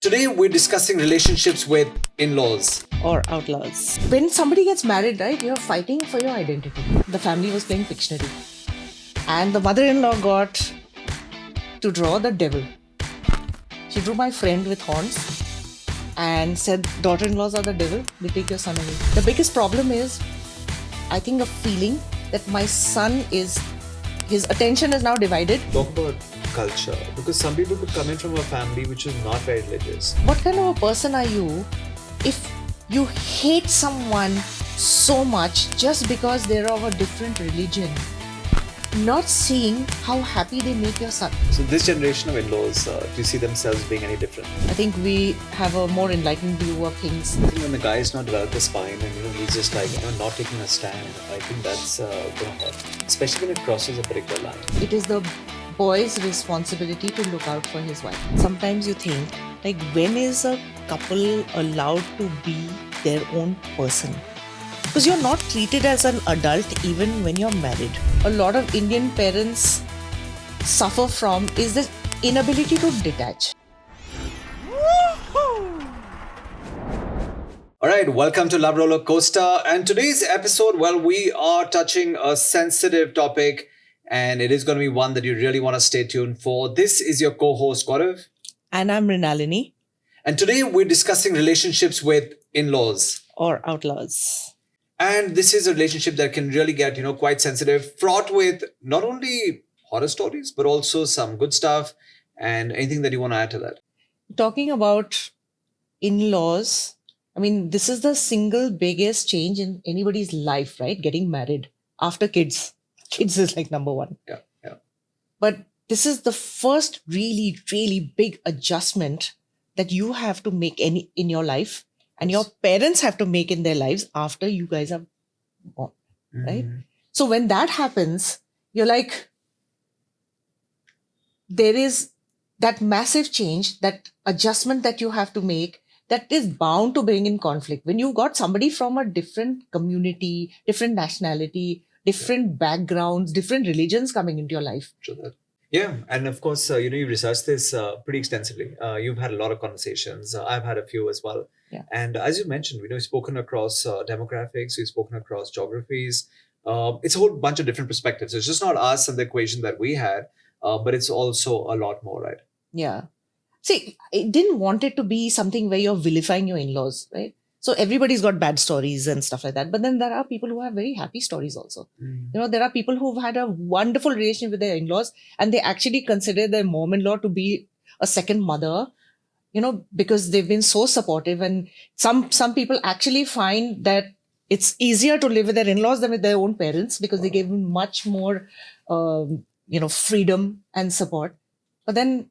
Today, we're discussing relationships with in laws. Or outlaws. When somebody gets married, right, you're fighting for your identity. The family was playing Pictionary. And the mother in law got to draw the devil. She drew my friend with horns and said, daughter in laws are the devil, they take your son away. The biggest problem is, I think, a feeling that my son is, his attention is now divided. Talk about culture, because some people could come in from a family which is not very religious. What kind of a person are you if you hate someone so much just because they're of a different religion, not seeing how happy they make your son? So this generation of in-laws, do you see themselves being any different? I think we have a more enlightened view of things. I think when the guy is not developed a spine and he's just like not taking a stand, I think that's gonna hurt, especially when it crosses a particular line. It is the boy's responsibility to look out for his wife. Sometimes you think, like, when is a couple allowed to be their own person? Because you're not treated as an adult even when you're married. A lot of Indian parents suffer from is the inability to detach. All right, welcome to Love Rollercoaster. And today's episode, well, we are touching a sensitive topic, and it is going to be one that you really want to stay tuned for. This is your co-host, Gaurav. And I'm Rinalini. And today we're discussing relationships with in-laws. Or outlaws. And this is a relationship that can really get, quite sensitive, fraught with not only horror stories, but also some good stuff and anything that you want to add to that. Talking about in-laws, I mean, this is the single biggest change in anybody's life, right? Getting married after kids. Kids is like number one. Yeah. But this is the first really, really big adjustment that you have to make in your life, and your parents have to make in their lives after you guys are born, right? So when that happens, you're like, there is that massive change, that adjustment that you have to make, that is bound to bring in conflict. When you've got somebody from a different community, different nationality, different backgrounds, different religions coming into your life. True that. Yeah, and of course, you researched this pretty extensively. You've had a lot of conversations. I've had a few as well. Yeah. And as you mentioned, we've spoken across demographics, we've spoken across geographies. It's a whole bunch of different perspectives. It's just not us and the equation that we had, but it's also a lot more, right? Yeah. See, I didn't want it to be something where you're vilifying your in-laws, right? So everybody's got bad stories and stuff like that. But then there are people who have very happy stories also. There are people who've had a wonderful relationship with their in-laws, and they actually consider their mom-in-law to be a second mother, because they've been so supportive. And some people actually find that it's easier to live with their in-laws than with their own parents, because they gave them much more, freedom and support. But then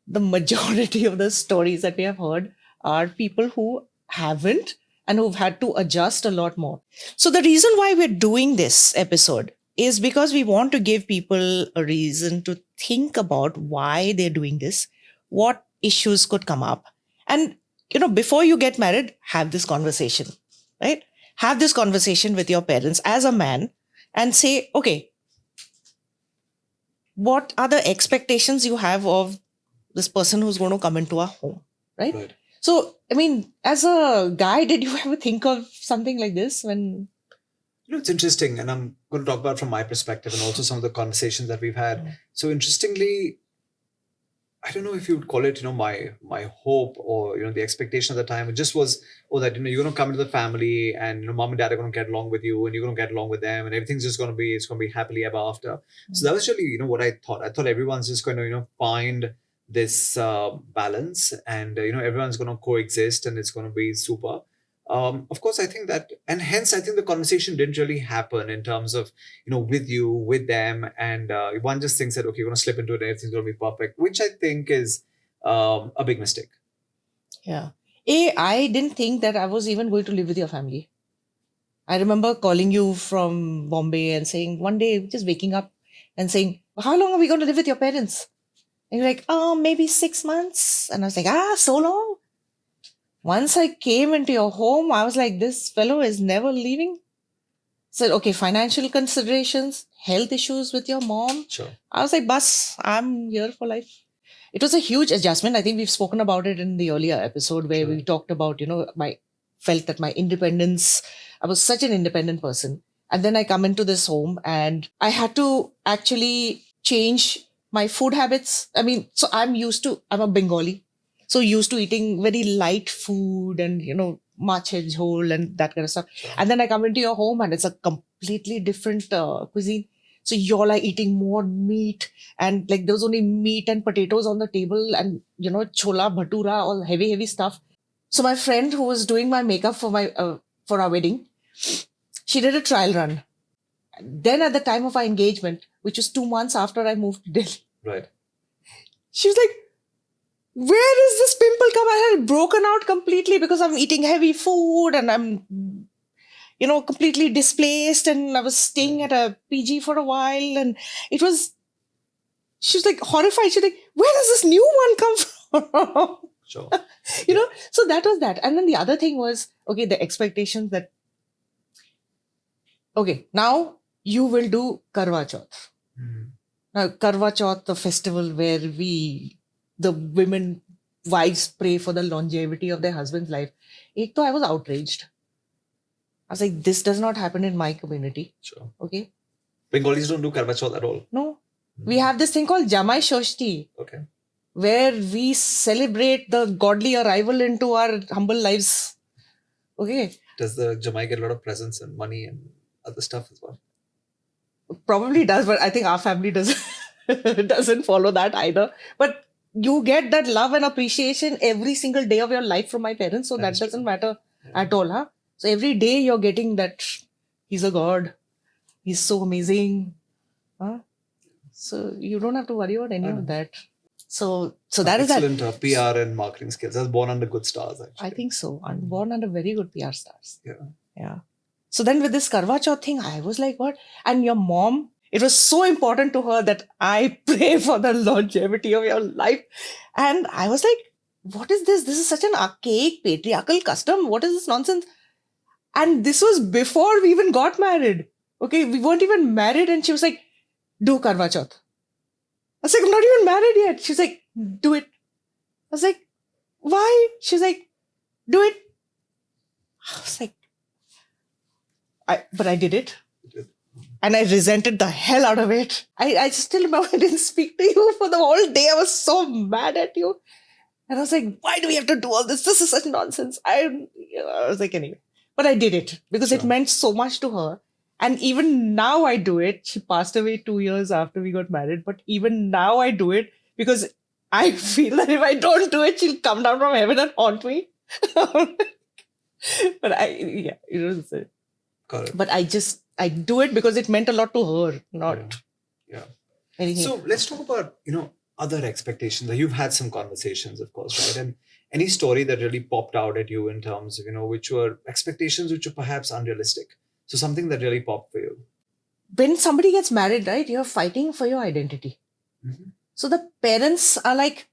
the majority of the stories that we have heard are people who haven't and who've had to adjust a lot more. So the reason why we're doing this episode is because we want to give people a reason to think about why they're doing this, what issues could come up. And, before you get married, have this conversation, right? Have this conversation with your parents as a man and say, okay, what are the expectations you have of this person who's going to come into our home, right? So, I mean, as a guy, did you ever think of something like this when... It's interesting, and I'm going to talk about from my perspective and also some of the conversations that we've had. So interestingly, I don't know if you would call it, my hope or, the expectation at the time. It just was, that, you're going to come into the family and, mom and dad are going to get along with you and you're going to get along with them and everything's just going to be, it's going to be happily ever after. So that was really, what I thought. I thought everyone's just going to, find this balance and, everyone's going to coexist and it's going to be super. Of course, I think that, and hence I think the conversation didn't really happen in terms of, with you, with them. And one just thinks that, okay, you're going to slip into it and everything's going to be perfect, which I think is a big mistake. Yeah. I didn't think that I was even going to live with your family. I remember calling you from Bombay and saying, one day, just waking up and saying, how long are we going to live with your parents? And you're like, maybe 6 months. And I was like, so long? Once I came into your home, I was like, this fellow is never leaving. Said, okay, financial considerations, health issues with your mom. Sure. I was like, bus, I'm here for life. it was a huge adjustment. I think we've spoken about it in the earlier episode where Sure. we talked about, felt that my independence, I was such an independent person. And then I come into this home and I had to actually change my food habits. I mean, so I'm a Bengali, so used to eating very light food and, mach jhol and that kind of stuff. Sure. And then I come into your home and it's a completely different cuisine. So you're like eating more meat and like there was only meat and potatoes on the table and, chola, bhatura, all heavy, heavy stuff. So my friend who was doing my makeup for our wedding, she did a trial run. Then at the time of our engagement, which was 2 months after I moved to Delhi, Right. she was like, where is this pimple come? I had broken out completely because I'm eating heavy food and I'm, completely displaced. And I was staying at a PG for a while. And she was like horrified. She's like, where does this new one come from? Sure. So that was that. And then the other thing was, okay, the expectations that, okay, now you will do Karwa Chauth. Now, Karwa Chauth, the festival where the women, wives pray for the longevity of their husband's life. I was outraged. I was like, this does not happen in my community. Sure. Okay. Bengalis don't do Karwa Chauth at all. No. We have this thing called Jamai Shoshti. Okay. Where we celebrate the godly arrival into our humble lives. Okay. Does the Jamai get a lot of presents and money and other stuff as well? Probably does, but I think our family doesn't follow that either. But you get that love and appreciation every single day of your life from my parents. So that doesn't matter at all. Huh? So every day you're getting that he's a god. He's so amazing. Huh? So you don't have to worry about any of that. So that is that. Excellent PR and marketing skills. I was born under good stars, actually. I think so. I'm born under very good PR stars. Yeah. So then with this Karwa Chauth thing, I was like, what? And your mom, it was so important to her that I pray for the longevity of your life. And I was like, what is this? This is such an archaic patriarchal custom. What is this nonsense? And this was before we even got married. Okay, we weren't even married. And she was like, do Karwa Chauth. I was like, I'm not even married yet. She's like, do it. I was like, why? She's like, do it. I was like, but I did it. And I resented the hell out of it. I still remember I didn't speak to you for the whole day. I was so mad at you. And I was like, why do we have to do all this? This is such nonsense. I was like, anyway. But I did it because it meant so much to her. And even now I do it. She passed away 2 years after we got married. But even now I do it because I feel that if I don't do it, she'll come down from heaven and haunt me. But But I do it because it meant a lot to her, not anything. So let's talk about, other expectations. You've had some conversations, of course, right? And any story that really popped out at you in terms of, which were expectations which were perhaps unrealistic. So something that really popped for you. When somebody gets married, right, you're fighting for your identity. Mm-hmm. So the parents are like,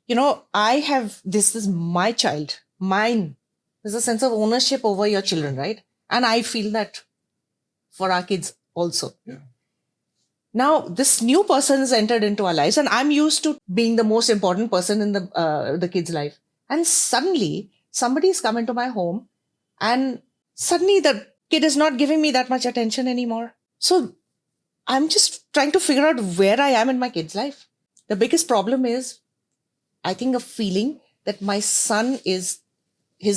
this is my child, mine. There's a sense of ownership over your children, right? And I feel that for our kids also. Yeah. Now, this new person has entered into our lives and I'm used to being the most important person in the kid's life. And suddenly, somebody's come into my home and suddenly the kid is not giving me that much attention anymore. So I'm just trying to figure out where I am in my kid's life. The biggest problem is, I think, a feeling that my son his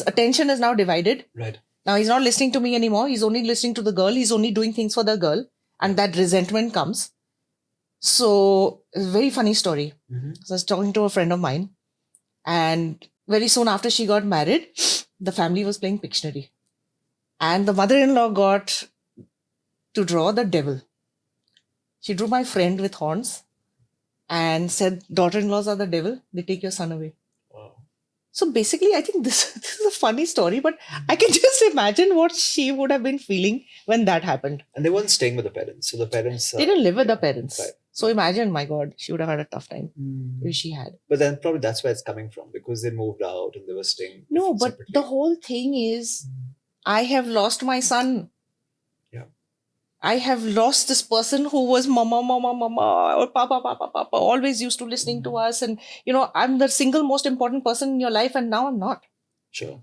attention is now divided. Right. Now he's not listening to me anymore. He's only listening to the girl. He's only doing things for the girl. And that resentment comes. So it's a very funny story. Mm-hmm. So I was talking to a friend of mine. And very soon after she got married, the family was playing Pictionary. And the mother-in-law got to draw the devil. She drew my friend with horns and said, daughter-in-laws are the devil. They take your son away. Wow. So basically, I think this is a funny story, but I can just imagine what she would have been feeling when that happened. And they weren't staying with the parents. So the parents... they didn't live with the parents. Right. So imagine, my God, she would have had a tough time if she had. But then probably that's where it's coming from, because they moved out and they were staying. No, but the whole thing is, I have lost my son. Yeah. I have lost this person who was mama, mama, mama, or papa, papa, papa, always used to listening to us. And, I'm the single most important person in your life, and now I'm not. Sure.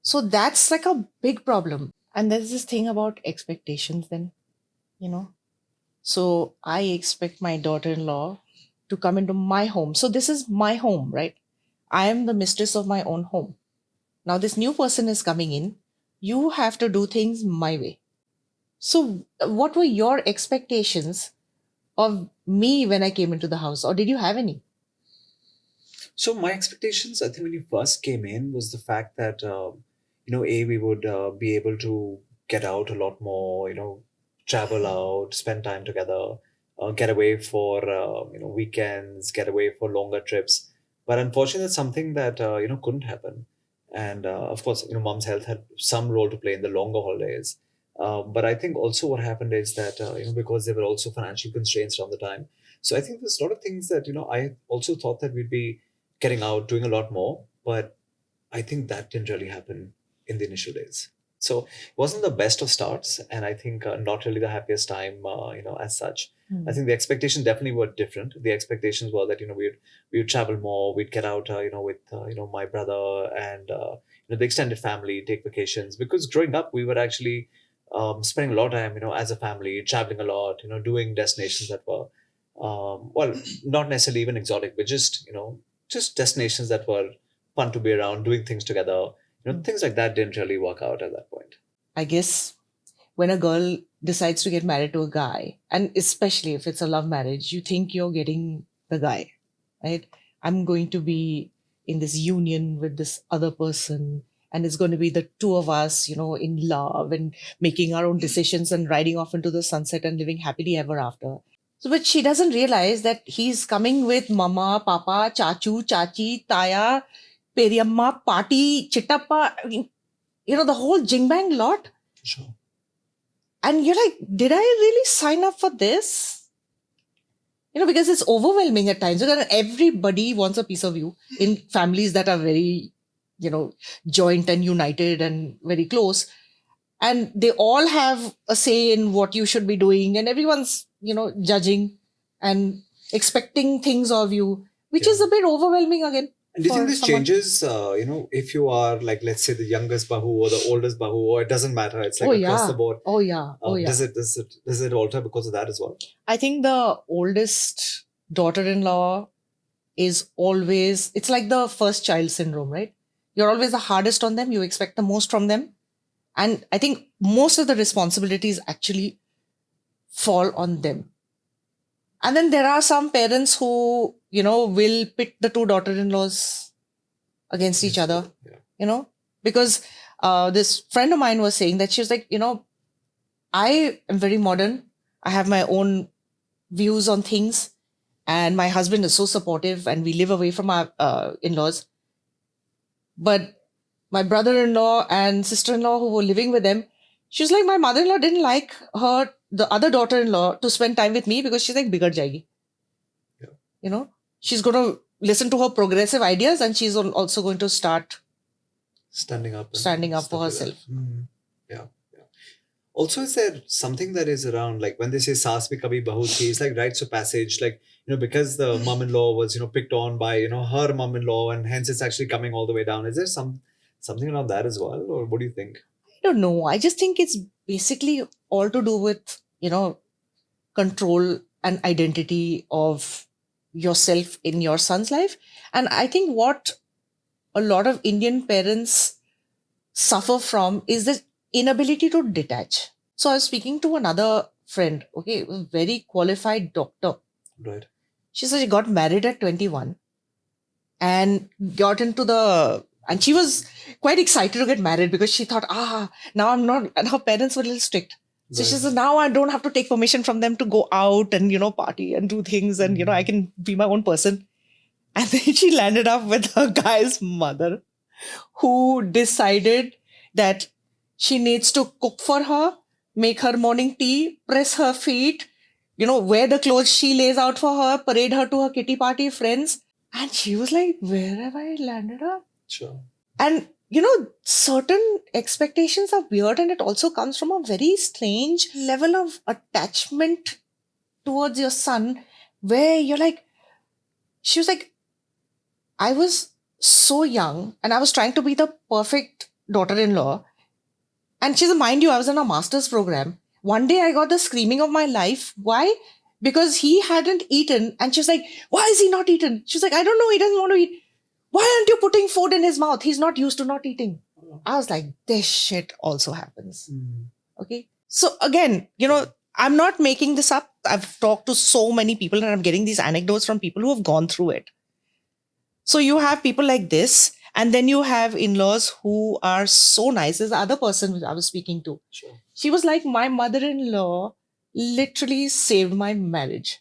So that's like a big problem. And there's this thing about expectations, then, you know. So I expect my daughter in law to come into my home. So this is my home, right? I am the mistress of my own home. Now, this new person is coming in. You have to do things my way. So, what were your expectations of me when I came into the house, or did you have any? So my expectations, I think, when you first came in, was the fact that we would be able to get out a lot more, travel out, spend time together, get away for weekends, get away for longer trips. But unfortunately, that's something that couldn't happen. And of course, mom's health had some role to play in the longer holidays. But I think also what happened is that because there were also financial constraints around the time. So I think there's a lot of things that I also thought that we'd be getting out, doing a lot more. But I think that didn't really happen in the initial days. So it wasn't the best of starts, and I think not really the happiest time, as such. I think the expectations definitely were different. The expectations were that we would travel more, we'd get out, with my brother and the extended family, take vacations. Because growing up, we were actually spending a lot of time, as a family, traveling a lot, doing destinations that were well, not necessarily even exotic, but just destinations that were fun to be around, doing things together. Things like that didn't really work out at that point. I guess when a girl decides to get married to a guy, and especially if it's a love marriage, you think you're getting the guy, right? I'm going to be in this union with this other person, and it's going to be the two of us, in love and making our own decisions and riding off into the sunset and living happily ever after. So, but she doesn't realize that he's coming with mama, papa, chachu, chachi, taya, periamma, party, chittappa, the whole jingbang lot. Sure. And you're like, did I really sign up for this? Because it's overwhelming at times. Because everybody wants a piece of you in families that are very, joint and united and very close. And they all have a say in what you should be doing. And everyone's, judging and expecting things of you, which is Yeah. a bit overwhelming again. And do you think For this someone. changes, if you are like, let's say, the youngest bahu or the oldest bahu, or it doesn't matter? It's like Oh, across the yeah. board. Oh, yeah. Oh, yeah. Does it alter because of that as well? I think the oldest daughter-in-law is always, it's like the first child syndrome, right? You're always the hardest on them. You expect the most from them. And I think most of the responsibilities actually fall on them. And then there are some parents who, will pit the two daughter-in-laws against each other, Yeah. because this friend of mine was saying that she was like, I am very modern. I have my own views on things. And my husband is so supportive, and we live away from our in-laws. But my brother-in-law and sister-in-law who were living with them, she was like, my mother-in-law didn't like the other daughter-in-law to spend time with me because she's like, bigad jayegi. Yeah. She's going to listen to her progressive ideas, and she's also going to start Standing up for like herself. Yeah. Also, is there something that is around, like when they say saas bhi kabhi bahu thi, it's like rites of passage, like because the mom-in-law was picked on by her mom-in-law, and hence it's actually coming all the way down. Is there something around that as well, or what do you think? I don't know. I just think it's basically all to do with, control and identity of yourself in your son's life. And I think what a lot of Indian parents suffer from is the inability to detach. So I was speaking to another friend, okay, a very qualified doctor. Right. She said she got married at 21 and got into and she was quite excited to get married because she thought, now I'm not, and her parents were a little strict. So she Right. says, now I don't have to take permission from them to go out and, party and do things. And, I can be my own person. And then she landed up with her guy's mother, who decided that she needs to cook for her, make her morning tea, press her feet, wear the clothes she lays out for her, parade her to her kitty party friends. And she was like, where have I landed up? Sure. And certain expectations are weird, and it also comes from a very strange level of attachment towards your son, where you're like, she was like, I was so young and I was trying to be the perfect daughter in law. And she's, mind you, I was in a master's program. One day I got the screaming of my life. Why? Because he hadn't eaten. And she's like, why is he not eaten? She's like, I don't know. He doesn't want to eat. Why aren't you putting food in his mouth? He's not used to not eating. I was like, this shit also happens. Okay. So again, I'm not making this up. I've talked to so many people and I'm getting these anecdotes from people who have gone through it. So you have people like this, and then you have in-laws who are so nice. There's the other person I was speaking to. Sure. She was like, my mother-in-law literally saved my marriage.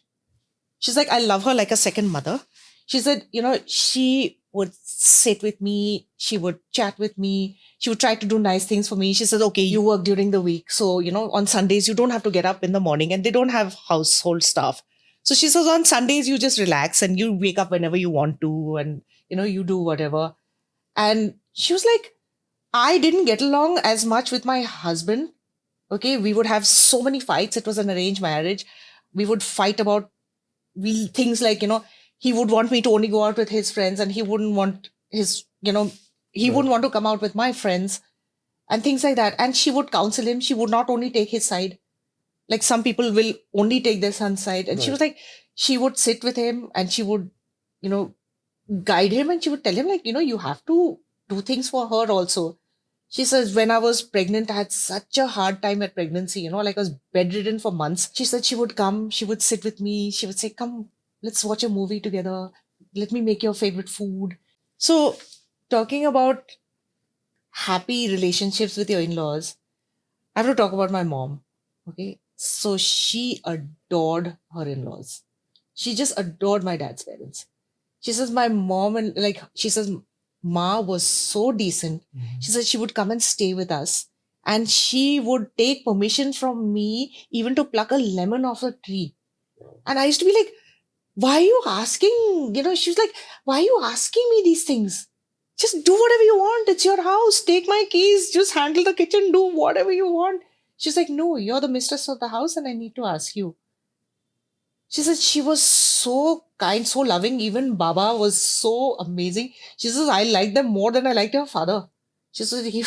She's like, I love her like a second mother. She said, she would sit with me. She would chat with me. She would try to do nice things for me. She says, okay, you work during the week. So, on Sundays, you don't have to get up in the morning, and they don't have household stuff. So she says, on Sundays, you just relax and you wake up whenever you want to, and, you do whatever. And she was like, I didn't get along as much with my husband. Okay. We would have so many fights. It was an arranged marriage. We would fight about things like, he would want me to only go out with his friends, and he wouldn't want wouldn't want to come out with my friends and things like that. And she would counsel him. She would not only take his side. Like some people will only take their son's side. And she was like, she would sit with him and she would, guide him, and she would tell him like, you have to do things for her also. She says, when I was pregnant, I had such a hard time at pregnancy, like I was bedridden for months. She said she would come, she would sit with me. She would say, come, let's watch a movie together. Let me make your favorite food. So talking about happy relationships with your in-laws, I have to talk about my mom. Okay. So she adored her in-laws. She just adored my dad's parents. She says my mom she says Ma was so decent. She said she would come and stay with us, and she would take permission from me even to pluck a lemon off a tree. And I used to be like, why are you asking? She was like, why are you asking me these things? Just do whatever you want. It's your house. Take my keys. Just handle the kitchen. Do whatever you want. She's like, no, you're the mistress of the house and I need to ask you. She said she was so kind, so loving. Even Baba was so amazing. She says, I like them more than I liked her father. She said, she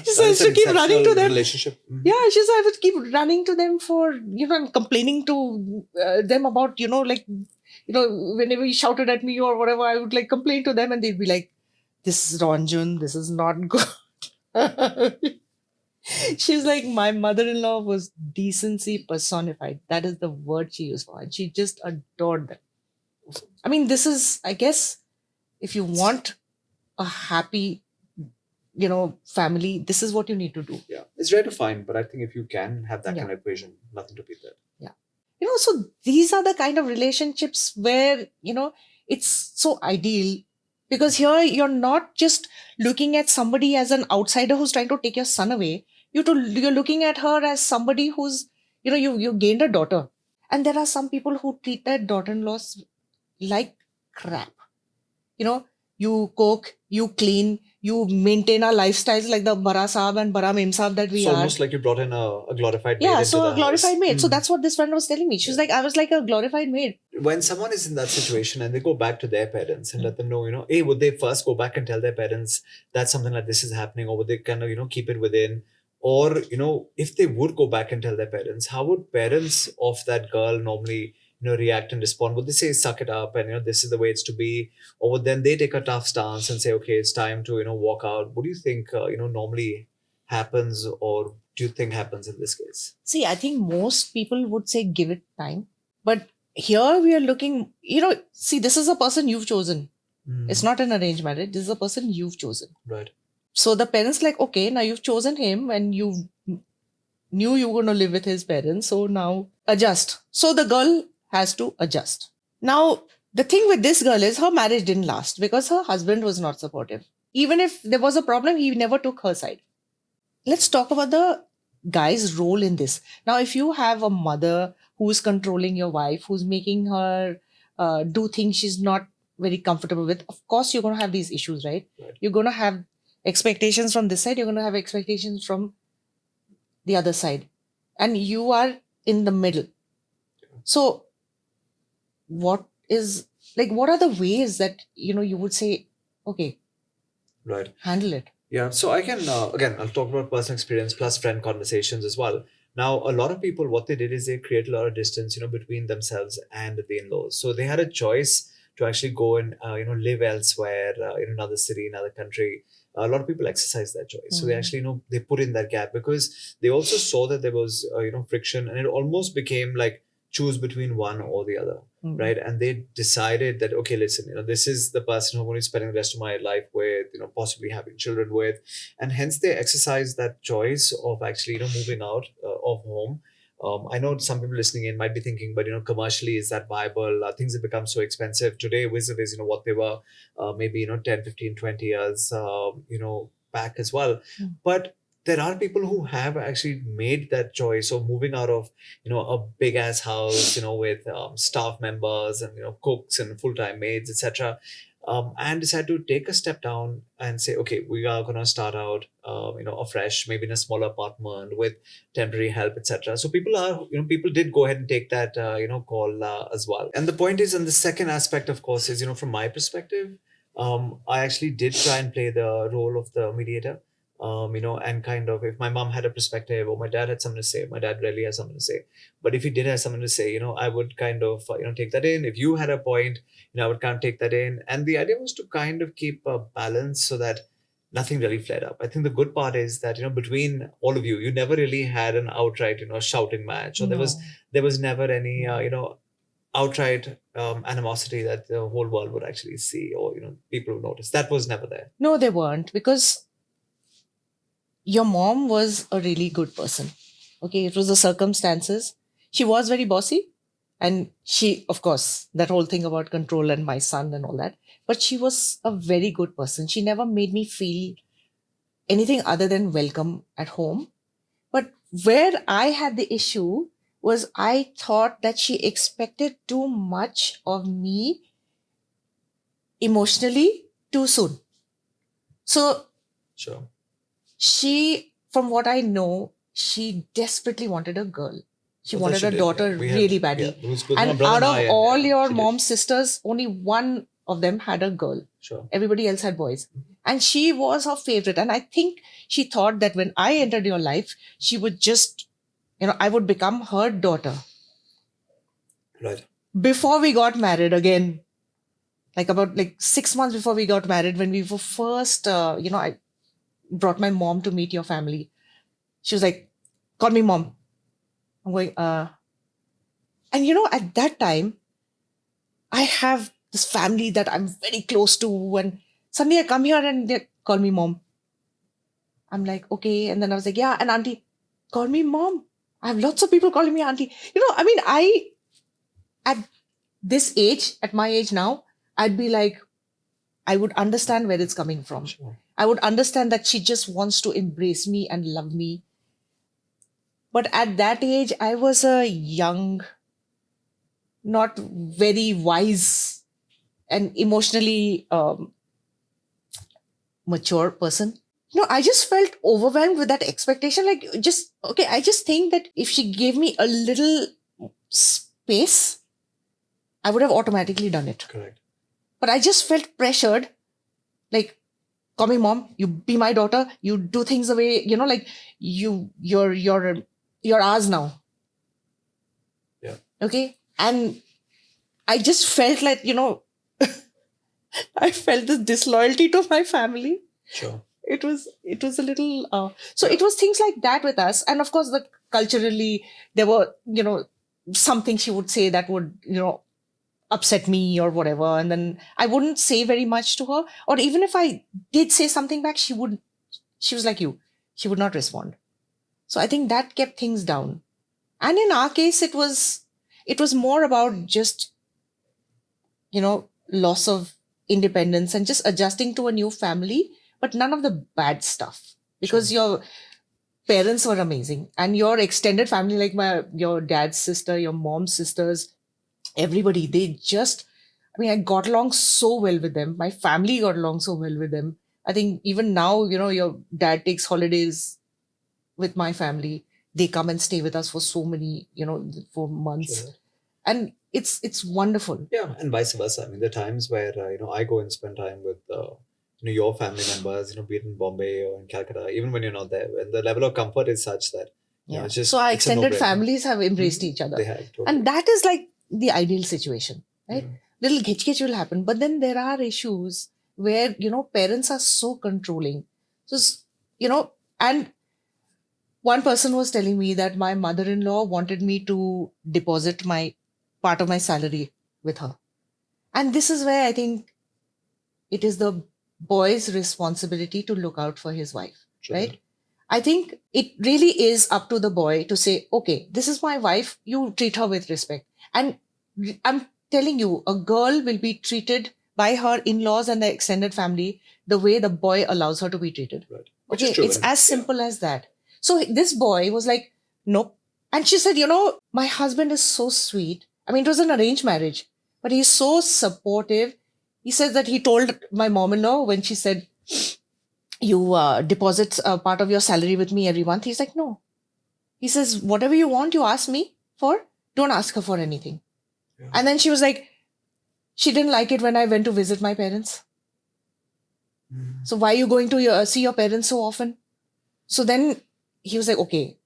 says to keep running to them. Relationship. Yeah, she said I would keep running to them for, and complaining to them about, whenever he shouted at me or whatever, I would like complain to them and they'd be like, this is Ranjan, this is not good. She's like, my mother-in-law was decency personified. That is the word she used for it. And she just adored them. I mean, this is, I guess, if you want a happy, family, this is what you need to do. Yeah, it's rare to find, but I think if you can have that kind of equation, nothing to beat that. Yeah. So these are the kind of relationships where, it's so ideal. Because here you're not just looking at somebody as an outsider who's trying to take your son away. You're looking at her as somebody who's, you gained a daughter. And there are some people who treat their daughter-in-laws like crap. You cook, you clean, you maintain our lifestyles like the Bara Saab and Bara Mem Saab that we are. It's almost like you brought in a glorified maid. Yeah, into so the a glorified house. maid. So that's what this friend was telling me. She was like, I was like a glorified maid. When someone is in that situation and they go back to their parents and let them know, hey, would they first go back and tell their parents that something like this is happening, or would they kind of, keep it within? Or, if they would go back and tell their parents, how would parents of that girl normally, react and respond? Would they say, suck it up and, this is the way it's to be? Or would then they take a tough stance and say, okay, it's time to, walk out? What do you think, normally happens, or do you think happens in this case? See, I think most people would say give it time. But here we are looking, see, this is a person you've chosen. It's not an arranged marriage. This is a person you've chosen. Right. So the parents like, okay, now you've chosen him and you knew you were going to live with his parents. So now adjust. So the girl has to adjust. Now, the thing with this girl is her marriage didn't last because her husband was not supportive. Even if there was a problem, he never took her side. Let's talk about the guy's role in this. Now, if you have a mother who's controlling your wife, who's making her do things she's not very comfortable with, of course you're going to have these issues, right? Right. You're going to have expectations from this side, you're going to have expectations from the other side, and you are in the middle. So what is, like, what are the ways that you would say, okay, Right. handle it? Yeah, so I can again, I'll talk about personal experience plus friend conversations as well. Now, a lot of people, what they did is they created a lot of distance, between themselves and the in-laws. So they had a choice to actually go and live elsewhere, in another city, another country. A lot of people exercise that choice, so they actually they put in that gap because they also saw that there was friction, and it almost became like choose between one or the other, right? And they decided that, okay, listen, this is the person who I'm going to be spending the rest of my life with, possibly having children with, and hence they exercise that choice of actually moving out of home. I know some people listening in might be thinking, but commercially, is that viable? Things have become so expensive today vis-a-vis what they were maybe 10, 15, 20 years back as well. But there are people who have actually made that choice of moving out of a big ass house with staff members and cooks and full-time maids, etc., and decide to take a step down and say, okay, we are going to start out afresh, maybe in a smaller apartment with temporary help, etc. So people did go ahead and take that call as well. And the point is, and the second aspect, of course, is from my perspective, I actually did try and play the role of the mediator. And kind of, if my mom had a perspective or my dad had something to say, my dad rarely has something to say, but if he did have something to say, I would kind of take that in. If you had a point, I would kind of take that in. And the idea was to kind of keep a balance so that nothing really flared up. I think the good part is that between all of you never really had an outright shouting match, or there was never any outright animosity that the whole world would actually see, or people would notice. That was never there. No, they weren't, because your mom was a really good person. Okay, it was the circumstances. She was very bossy, and she, of course, that whole thing about control and my son and all that. But she was a very good person. She never made me feel anything other than welcome at home. But where I had the issue was I thought that she expected too much of me emotionally too soon. So Sure. she, from what I know, she desperately wanted a girl. She Well, wanted she a did, daughter yeah. We had- really badly. yeah, it was my And brother out and of I, and, all your she did. mom's sisters, only one of them had a girl. Sure. Everybody else had boys. And she was her favorite. And I think she thought that when I entered your life, she would just, I would become her daughter. Right. Before we got married again, about 6 months before we got married, when we were first, I brought my mom to meet your family. She was like, call me mom. I'm going, and at that time, I have this family that I'm very close to, and suddenly I come here and they call me mom. I'm like, okay. And then I was like, yeah, and auntie, call me mom. I have lots of people calling me auntie. At this age, at my age now, I'd be like, I would understand where it's coming from. Sure. I would understand that she just wants to embrace me and love me. But at that age, I was a young, not very wise and emotionally mature person. I just felt overwhelmed with that expectation. I just think that if she gave me a little space, I would have automatically done it. Correct. But I just felt pressured, like, call me mom, you be my daughter, you do things the way, you're ours now. Yeah. Okay. And I just felt like, I felt this disloyalty to my family. Sure. It was a little it was things like that with us. And of course, culturally, there were, something she would say that would, upset me or whatever. And then I wouldn't say very much to her. Or even if I did say something back, she was like you. She would not respond. So I think that kept things down. And in our case, it was more about just, loss of independence and just adjusting to a new family, but none of the bad stuff. Because your parents were amazing, and your extended family, like your dad's sister, your mom's sisters, everybody, they just I mean, I got along so well with them. My family got along so well with them. I think even now, your dad takes holidays with my family. They come and stay with us for so many, for months. Sure. And it's wonderful. Yeah, and vice versa. I mean, there are times where I go and spend time with your family members, be it in Bombay or in Calcutta, even when you're not there, and the level of comfort is such that Yeah. it's So just our it's a extended no-brainer. families have embraced each other. They have totally. And that is like the ideal situation, right? Mhm. Little hitch will happen. But then there are issues where, parents are so controlling. So, and one person was telling me that my mother-in-law wanted me to deposit my part of my salary with her. And this is where I think it is the boy's responsibility to look out for his wife, Sure. right? I think it really is up to the boy to say, okay, this is my wife, you treat her with respect. And I'm telling you, a girl will be treated by her in laws and the extended family the way the boy allows her to be treated. Right. Which Okay, is true. it's as simple as that. So this boy was like, nope. And she said, my husband is so sweet. I mean, it was an arranged marriage, but he's so supportive. He says that he told my mom in law when she said, you deposit a part of your salary with me every month. He's like, no. He says, whatever you want, you ask me for. Don't ask her for anything. Yeah. And then she was like, she didn't like it when I went to visit my parents. So why are you going to see your parents so often? So then he was like, okay,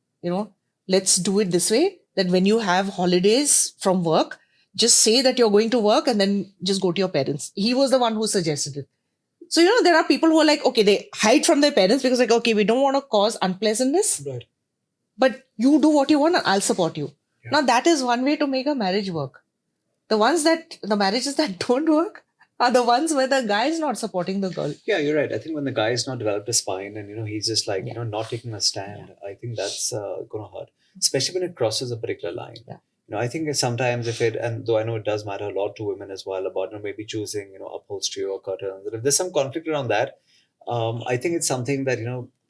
let's do it this way, that when you have holidays from work, just say that you're going to work and then just go to your parents. He was the one who suggested it. So, there are people who are like, okay, they hide from their parents because like, okay, we don't want to cause unpleasantness. Right. But you do what you want and I'll support you. Yeah. Now that is one way to make a marriage work. The marriages that don't work are the ones where the guy is not supporting the girl. Yeah, you're right. I think when the guy is not developed a spine and he's just like not taking a stand, I think that's gonna hurt, especially when it crosses a particular line. Yeah. I think sometimes and though I know it does matter a lot to women as well about maybe choosing upholstery or curtains. And if there's some conflict around that, I think it's something that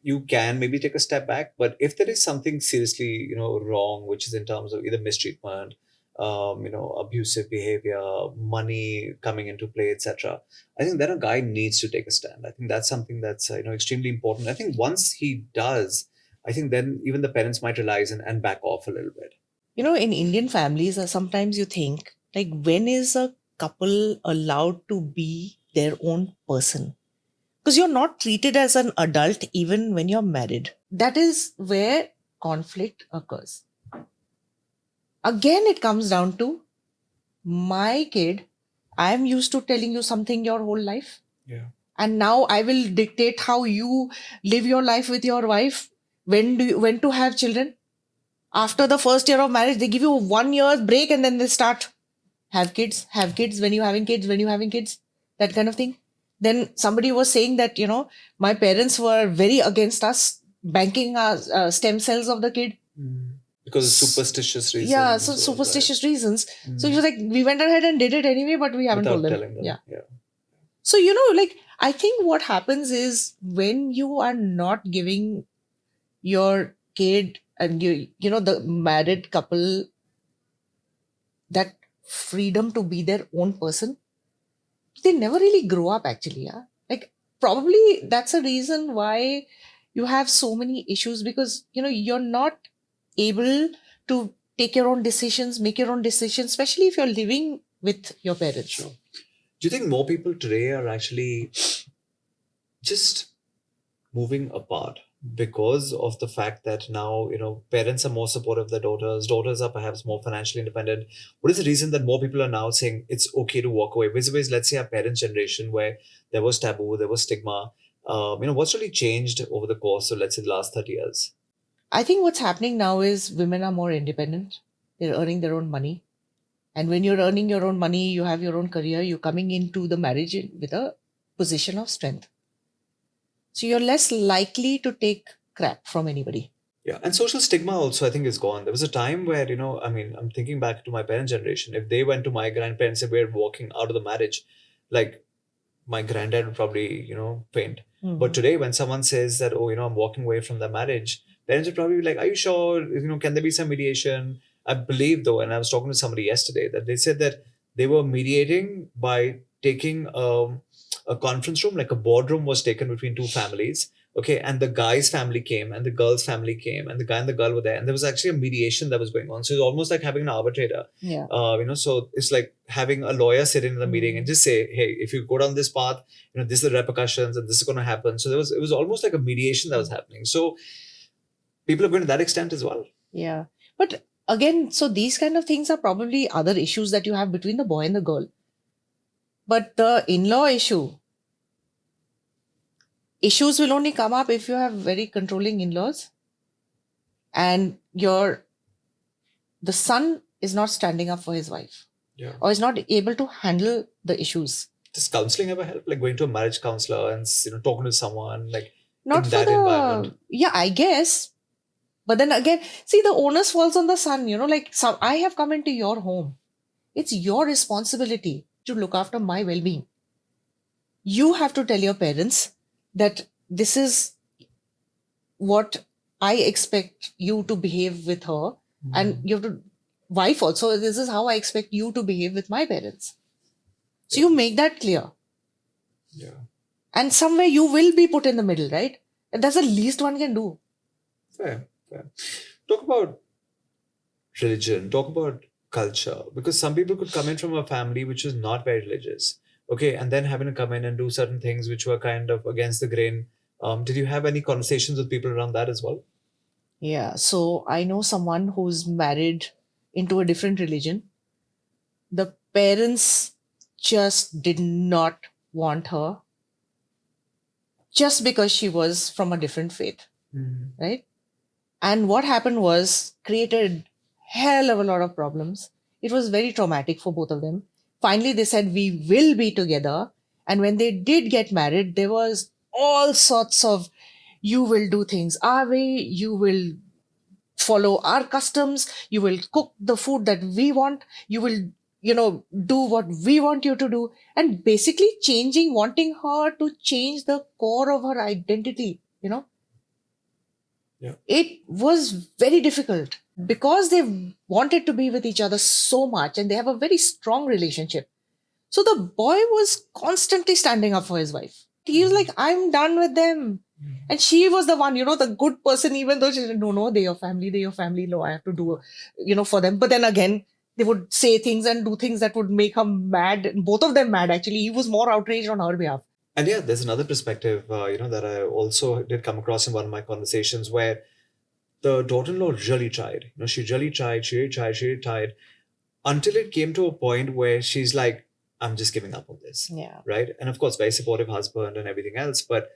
you can maybe take a step back. But if there is something seriously wrong, which is in terms of either mistreatment, abusive behavior, money coming into play, etc. I think then a guy needs to take a stand. I think that's something that's extremely important. I think once he does, I think then even the parents might realize and back off a little bit. In Indian families, sometimes you think, like, when is a couple allowed to be their own person? Because you're not treated as an adult even when you're married. That is where conflict occurs. Again, it comes down to my kid. I'm used to telling you something your whole life. Yeah. And now I will dictate how you live your life with your wife. When to have children? After the first year of marriage, they give you 1 year break and then they start have kids, when you're having kids, that kind of thing. Then somebody was saying that, my parents were very against us banking our stem cells of the kid. Because of superstitious reasons. Yeah, so superstitious reasons. So he was like, we went ahead and did it anyway, but we haven't told them. Telling them. Yeah. So, I think what happens is when you are not giving your kid and the married couple that freedom to be their own person, they never really grow up actually. Yeah. Like probably that's a reason why you have so many issues, because you're not able to take your own decisions, make your own decisions, especially if you're living with your parents. Sure. Do you think more people today are actually just moving apart because of the fact that now parents are more supportive of their daughters are perhaps more financially independent? What is the reason that more people are now saying it's okay to walk away? Vis-a-vis, let's say, our parents' generation, where there was taboo, there was stigma. What's really changed over the course of, let's say, the last 30 years? I think what's happening now is women are more independent. They're earning their own money. And when you're earning your own money, you have your own career, you're coming into the marriage with a position of strength. So you're less likely to take crap from anybody. Yeah, and social stigma also, I think, is gone. There was a time where, I'm thinking back to my parents' generation. If they went to my grandparents and we were walking out of the marriage, like my granddad would probably, faint. Mm-hmm. But today, when someone says that, oh, I'm walking away from the marriage, parents would probably be like, are you sure? Can there be some mediation? I believe, though, and I was talking to somebody yesterday, that they said that they were mediating by taking a conference room, like a boardroom was taken between two families. Okay, and the guy's family came, and the girl's family came, and the guy and the girl were there, and there was actually a mediation that was going on. So it's almost like having an arbitrator. Yeah. So it's like having a lawyer sit in the meeting and just say, hey, if you go down this path, this are the repercussions, and this is going to happen. So it was almost like a mediation that was happening. So people are going to that extent as well. Yeah. But again, so these kind of things are probably other issues that you have between the boy and the girl. But the in-law issues will only come up if you have very controlling in-laws and the son is not standing up for his wife. Yeah. Or is not able to handle the issues. Does counseling ever help? Like going to a marriage counselor and talking to someone like Not in for that environment? Yeah, I guess. But then again, see, the onus falls on the son, like I have come into your home. It's your responsibility to look after my well-being. You have to tell your parents that this is what I expect you to behave with her. And you have to, wife also, this is how I expect you to behave with my parents. So you make that clear. Yeah. And somewhere you will be put in the middle, right? And that's the least one can do. Fair. Talk about religion, talk about culture, because some people could come in from a family which is not very religious, okay, and then having to come in and do certain things which were kind of against the grain. Did you have any conversations with people around that as well? Yeah. So I know someone who's married into a different religion. The parents just did not want her just because she was from a different faith, right? And what happened was created hell of a lot of problems. It was very traumatic for both of them. Finally, they said, we will be together. And when they did get married, there was all sorts of, you will do things our way, you will follow our customs, you will cook the food that we want, you will, do what we want you to do. And basically wanting her to change the core of her identity, Yeah. It was very difficult because they wanted to be with each other so much and they have a very strong relationship. So the boy was constantly standing up for his wife. He was like, I'm done with them. And she was the one, the good person, even though she said, no, they're your family. No, I have to do, for them. But then again, they would say things and do things that would make her mad. Both of them mad, actually. He was more outraged on her behalf. And yeah, there's another perspective, that I also did come across in one of my conversations where the daughter-in-law really tried. She really tried, she really tried, until it came to a point where she's like, I'm just giving up on this. Yeah. Right. And of course, very supportive husband and everything else. But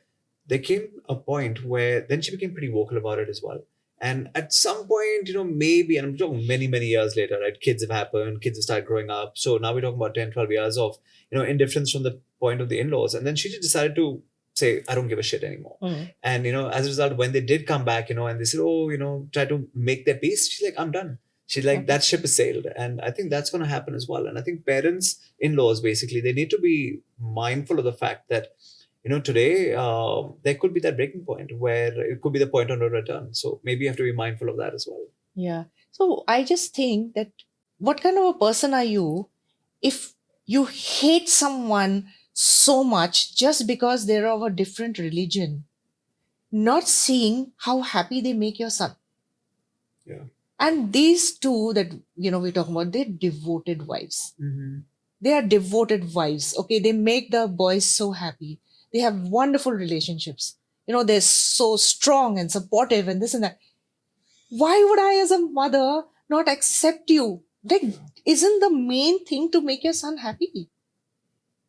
there came a point where then she became pretty vocal about it as well. And at some point, maybe, and I'm talking many, many years later, right? Kids have happened, kids have started growing up. So now we're talking about 10, 12 years of, indifference from the point of the in-laws. And then she just decided to say, I don't give a shit anymore. And, as a result, when they did come back, and they said, oh, try to make their peace, she's like, I'm done. She's like, that ship has sailed. And I think that's going to happen as well. And I think parents, in-laws, basically, they need to be mindful of the fact that, today there could be that breaking point where it could be the point of no return. So maybe you have to be mindful of that as well. Yeah. So I just think that what kind of a person are you if you hate someone so much just because they're of a different religion, not seeing how happy they make your son? Yeah. And these two that, we're talking about, they're devoted wives. They are devoted wives. Okay. They make the boys so happy. They have wonderful relationships. They're so strong and supportive and this and that. Why would I, as a mother, not accept you? Like, isn't the main thing to make your son happy?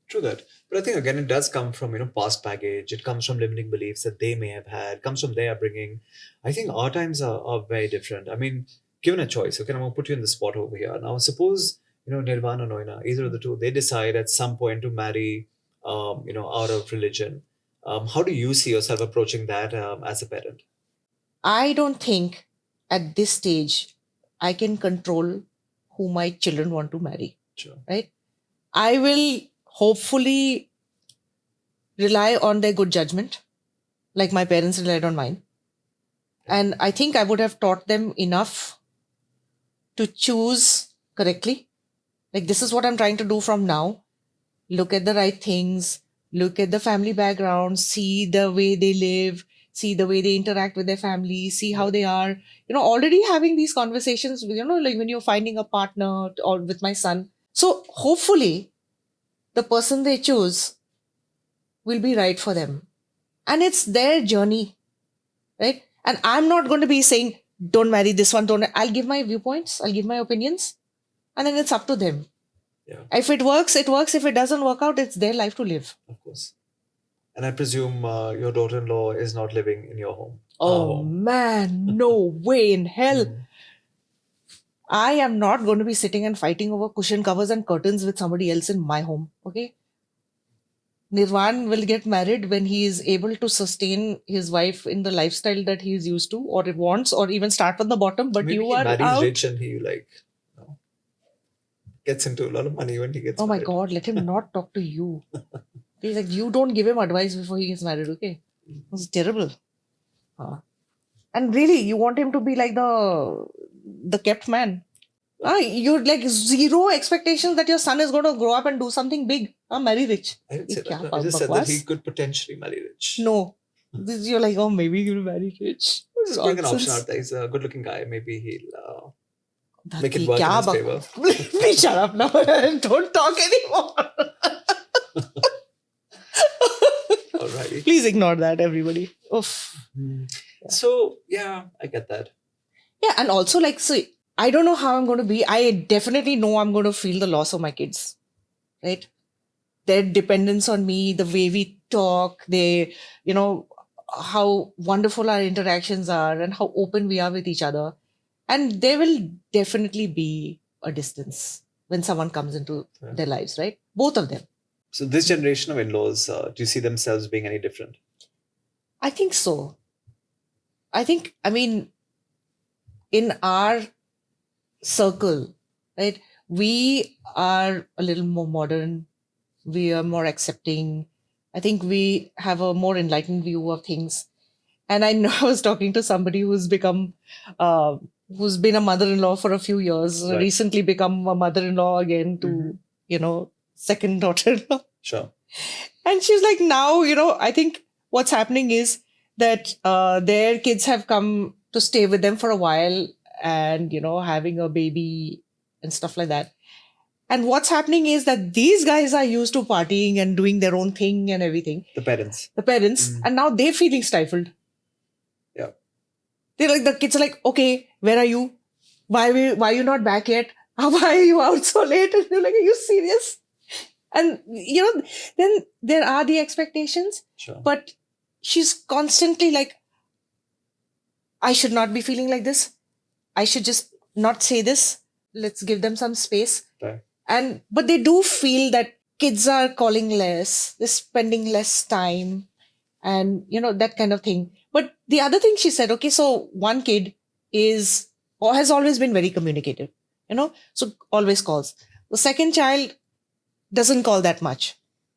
True that. But I think again, it does come from, past baggage. It comes from limiting beliefs that they may have had, comes from their upbringing. I think our times are very different. I mean, given a choice, okay, I'm going to put you in the spot over here. Now, suppose, Nirvana or Noina, either of the two, they decide at some point to marry, out of religion. How do you see yourself approaching that as a parent? I don't think at this stage I can control who my children want to marry. Sure. Right? I will hopefully rely on their good judgment, like my parents relied on mine. And I think I would have taught them enough to choose correctly. Like, this is what I'm trying to do from now. Look at the right things, look at the family background, see the way they live, see the way they interact with their family, see how they are. Already having these conversations, like when you're finding a partner or with my son. So hopefully the person they choose will be right for them. And it's their journey, right? And I'm not going to be saying, don't marry this one, don't. I'll give my viewpoints, I'll give my opinions, and then it's up to them. Yeah, If it works, it works. If it doesn't work out, it's their life to live. of course. And I presume your daughter-in-law is not living in your home. Our Oh home. man, no way in hell. Mm. I am not going to be sitting and fighting over cushion covers and curtains with somebody else in my home. Okay. Nirvan will get married when he is able to sustain his wife in the lifestyle that he is used to or it wants, or even start from the bottom. But Maybe you he are marries out. rich and he gets into a lot of money when he gets Oh my married. God, let him not talk to you. He's like, you don't give him advice before he gets married, okay? It's terrible. And really, you want him to be like the kept man. You're like zero expectations that your son is going to grow up and do something big. Marry rich. I didn't Ye say kya that. I just said that he bakwas? could potentially marry rich. No. You're like, oh, maybe he'll marry rich. Just putting an option Nonsense. out there. He's a good-looking guy. Maybe he'll make Ye it work in kya his favor. Please shut up now. Don't talk anymore. Alrighty. Please ignore that, everybody. Oof. So yeah, I get that. Yeah, and also like, so I don't know how I'm going to be. I definitely know I'm going to feel the loss of my kids, right? Their dependence on me, the way we talk, how wonderful our interactions are and how open we are with each other. And there will definitely be a distance when someone comes into their lives, right? Both of them. So this generation of in-laws, do you see themselves being any different? I think so. I mean, in our circle, right, we are a little more modern, we are more accepting. I think we have a more enlightened view of things. And I know I was talking to somebody who's been a mother-in-law for a few years, Right. recently become a mother-in-law again to, second daughter-in-law. Sure. And she's like, now, I think what's happening is that their kids have come to stay with them for a while and, having a baby and stuff like that. And what's happening is that these guys are used to partying and doing their own thing and everything. The parents. And now they're feeling stifled. Yeah. They're like, the kids are like, okay, where are you? Why are you not back yet? Why are you out so late? And they're like, are you serious? And, then there are the expectations. Sure. But she's constantly like, I should not be feeling like this. I should just not say this. Let's give them some space. Right. But they do feel that kids are calling less, they're spending less time, and that kind of thing. But the other thing she said, okay, so one kid is or has always been very communicative, so always calls. The second child doesn't call that much.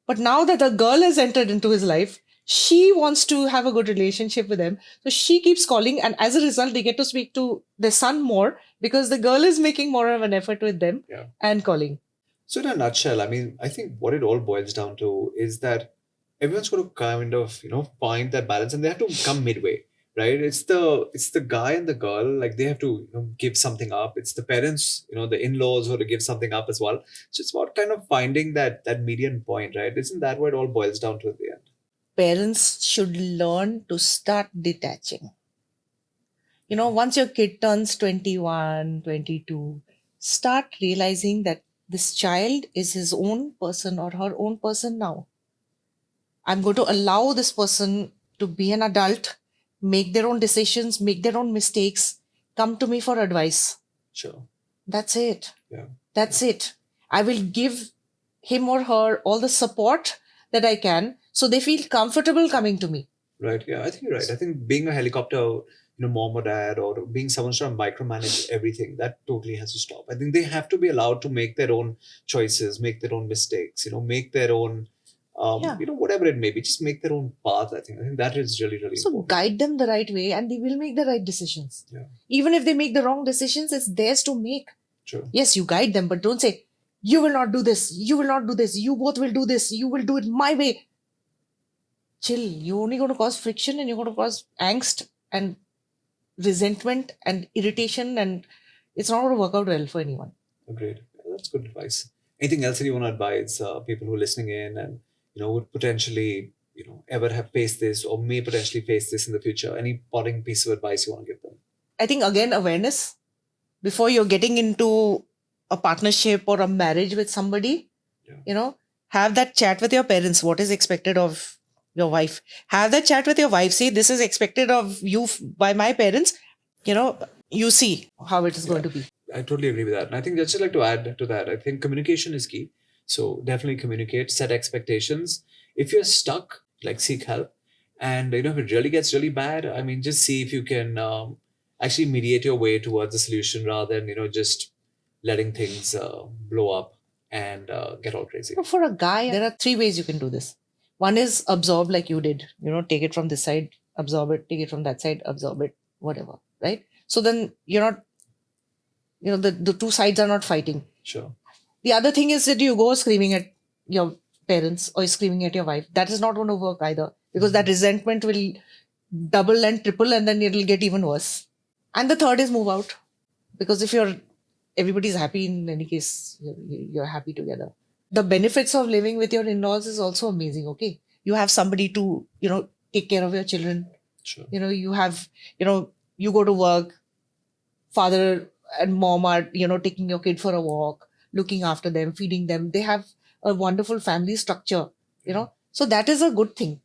But now that a girl has entered into his life, she wants to have a good relationship with him. So she keeps calling, and as a result, they get to speak to their son more because the girl is making more of an effort with them and calling. So in a nutshell, I mean, I think what it all boils down to is that everyone's got to kind of, find that balance, and they have to come midway, right? It's the guy and the girl, like they have to, give something up. It's the parents, the in-laws who have to give something up as well. So it's about kind of finding that median point, right? Isn't that what it all boils down to at the end? Parents should learn to start detaching. Once your kid turns 21, 22, start realizing that this child is his own person or her own person now. I'm going to allow this person to be an adult, make their own decisions, make their own mistakes, come to me for advice. Sure. That's it. Yeah. That's it. I will give him or her all the support that I can so they feel comfortable coming to me. Right. Yeah, I think you're right. I think being a helicopter, mom or dad, or being someone trying to micromanage everything, that totally has to stop. I think they have to be allowed to make their own choices, make their own mistakes, make their own, whatever it may be, just make their own path. I think that is really, really So important. guide them the right way and they will make the right decisions. Yeah. Even if they make the wrong decisions, it's theirs to make. True. Yes, you guide them, but don't say, You will not do this. You will not do this. You both will do this. You will do it my way. Chill. You're only going to cause friction and you're going to cause angst and resentment and irritation, and it's not going to work out well for anyone. Agreed. That's good advice. Anything else that you want to advise people who are listening in and would potentially ever have faced this or may potentially face this in the future? Any parting piece of advice you want to give them? I think again, awareness before you're getting into a partnership or a marriage with somebody. Yeah. Have that chat with your parents. What is expected of your wife? Have that chat with your wife. Say, this is expected of you by my parents. You see how it is going to be. I totally agree with that. And I think I'd just like to add to that. I think communication is key. So definitely communicate, set expectations. If you're stuck, like seek help. And if it really gets really bad, I mean, just see if you can actually mediate your way towards a solution rather than just letting things blow up and get all crazy. For a guy, there are three ways you can do this. One is absorb like you did. Take it from this side, absorb it. Take it from that side, absorb it. Whatever, right? So then you're not. The two sides are not fighting. Sure. The other thing is that you go screaming at your parents or screaming at your wife. That is not going to work either, because that resentment will double and triple, and then it'll get even worse. And the third is move out, because if everybody's happy, in any case, you're happy together. The benefits of living with your in-laws is also amazing. Okay, you have somebody to take care of your children. Sure. You have you go to work, father and mom are taking your kid for a walk, looking after them, feeding them. They have a wonderful family structure. So that is a good thing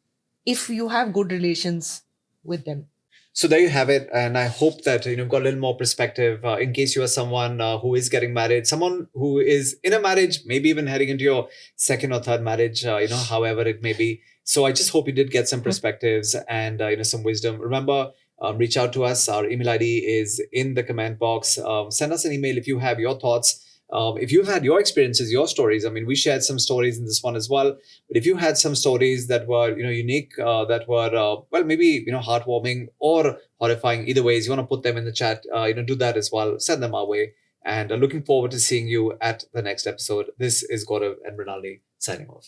if you have good relations with them. So there you have it, and I hope that you've got a little more perspective in case you are someone who is getting married, someone who is in a marriage, maybe even heading into your second or third marriage, however it may be. So I just hope you did get some perspectives and some wisdom. Remember, reach out to us. Our email ID is in the comment box. Send us an email if you have your thoughts. If you've had your experiences, your stories, I mean, we shared some stories in this one as well. But if you had some stories that were, unique, that were, well, maybe, heartwarming or horrifying, either ways, you want to put them in the chat, do that as well. Send them our way. And looking forward to seeing you at the next episode. This is Gaurav and Mrinalini signing off.